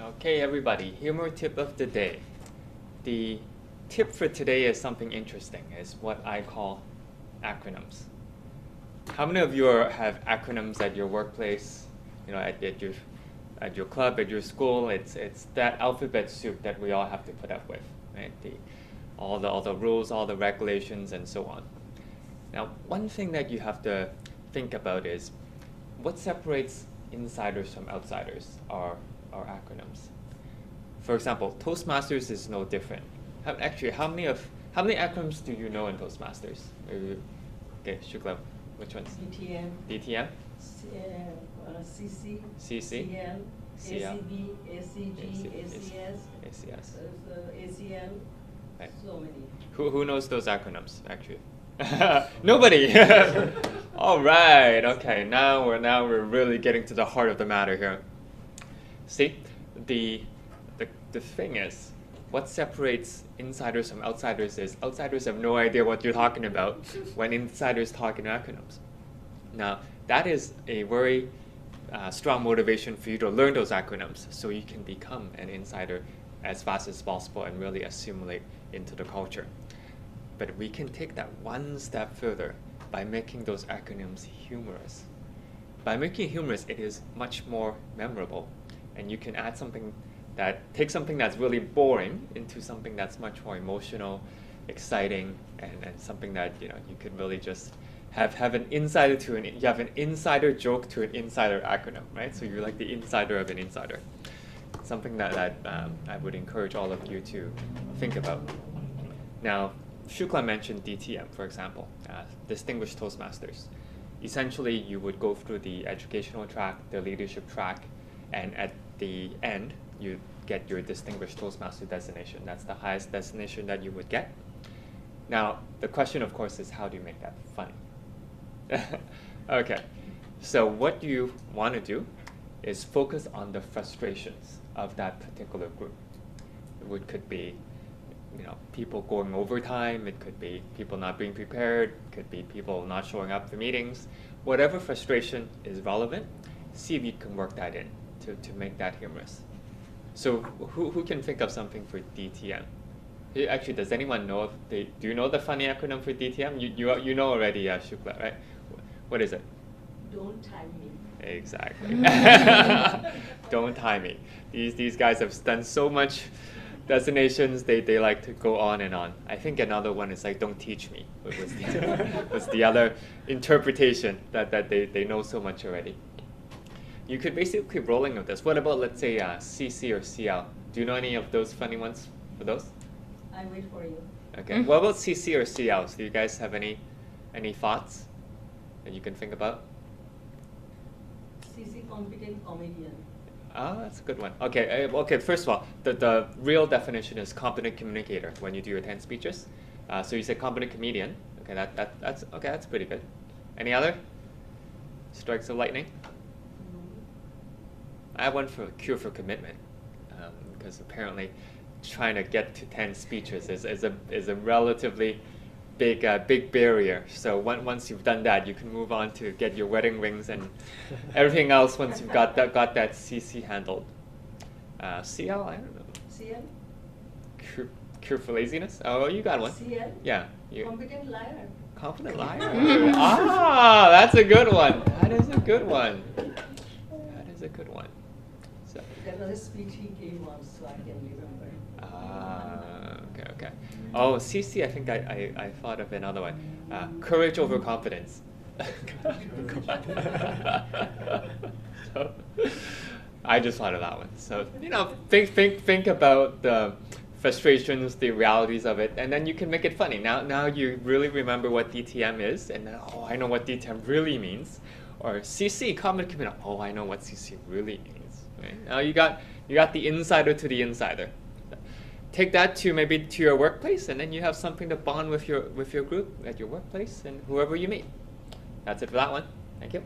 Okay, everybody, humor tip of the day. The tip for today is something interesting. It's what I call acronyms. How many of you have acronyms at your workplace? You know, at your club, at your school. It's that alphabet soup that we all have to put up with, right? All the rules, all the regulations, and so on. Now, one thing that you have to think about is what separates insiders from outsiders are acronyms. For example, Toastmasters is no different. Actually, how many acronyms do you know in Toastmasters? Okay, Shukla, which ones? DTM. DTM? CC. CC. CL. ACB, ACG, ACS. ACS. ACL. Right. So many. Who knows those acronyms, actually? Nobody. All right. Okay. Now we're really getting to the heart of the matter here. See, the thing is, what separates insiders from outsiders is outsiders have no idea what you're talking about when insiders talk in acronyms. Now, that is a very strong motivation for you to learn those acronyms so you can become an insider as fast as possible and really assimilate into the culture. But we can take that one step further by making those acronyms humorous. By making it humorous, it is much more memorable, and you can add something take something that's really boring into something that's much more emotional, exciting, and something that you could really just have an insider you have an insider joke to an insider acronym, right? So you're like the insider of an insider. Something that I would encourage all of you to think about. Now, Shukla mentioned DTM, for example, Distinguished Toastmasters. Essentially, you would go through the educational track, the leadership track, and at the end, you get your Distinguished Toastmaster designation. That's the highest designation that you would get. Now, the question, of course, is how do you make that funny? Okay, so what you want to do is focus on the frustrations of that particular group. It could be people going overtime, it could be people not being prepared, it could be people not showing up for meetings. Whatever frustration is relevant, see if you can work that in to make that humorous. So who can think of something for DTM? Actually, does anyone know do you know the funny acronym for DTM? You know already, Shukla, right? What is it? Don't time me. Exactly. Don't time me. These guys have done so much designations, they like to go on and on. I think another one is like don't teach me. Was the other interpretation that they know so much already. You could basically keep rolling with this. What about, let's say, CC or CL? Do you know any of those funny ones for those? I wait for you. Okay. What about CC or CL? Do you guys have any thoughts that you can think about? CC, competent comedian. Oh, that's a good one. Okay. Okay. First of all, the real definition is competent communicator when you do your 10 speeches. So you say competent comedian. Okay. That's okay. That's pretty good. Any other strikes of lightning? I have one for cure for commitment, because apparently trying to get to 10 speeches is a relatively big barrier. So once you've done that, you can move on to get your wedding rings and everything else once you've got that CC handled. CL, I don't know. CL? Cure for laziness? Oh, you got one. CL? Yeah. Competent liar. Competent liar. Ah, that's a good one. That is a good one. That is a good one. So. That was a speech he gave once, so I can remember. Okay. Oh, CC, I think I thought of another one. Courage over confidence. So, I just thought of that one. So, think about the frustrations, the realities of it, and then you can make it funny. Now you really remember what DTM is, and then, I know what DTM really means. Or CC, common commitment. Oh, I know what CC really means. Right? Now you got the insider to the insider. Take that to your workplace, and then you have something to bond with your group at your workplace and whoever you meet. That's it for that one. Thank you.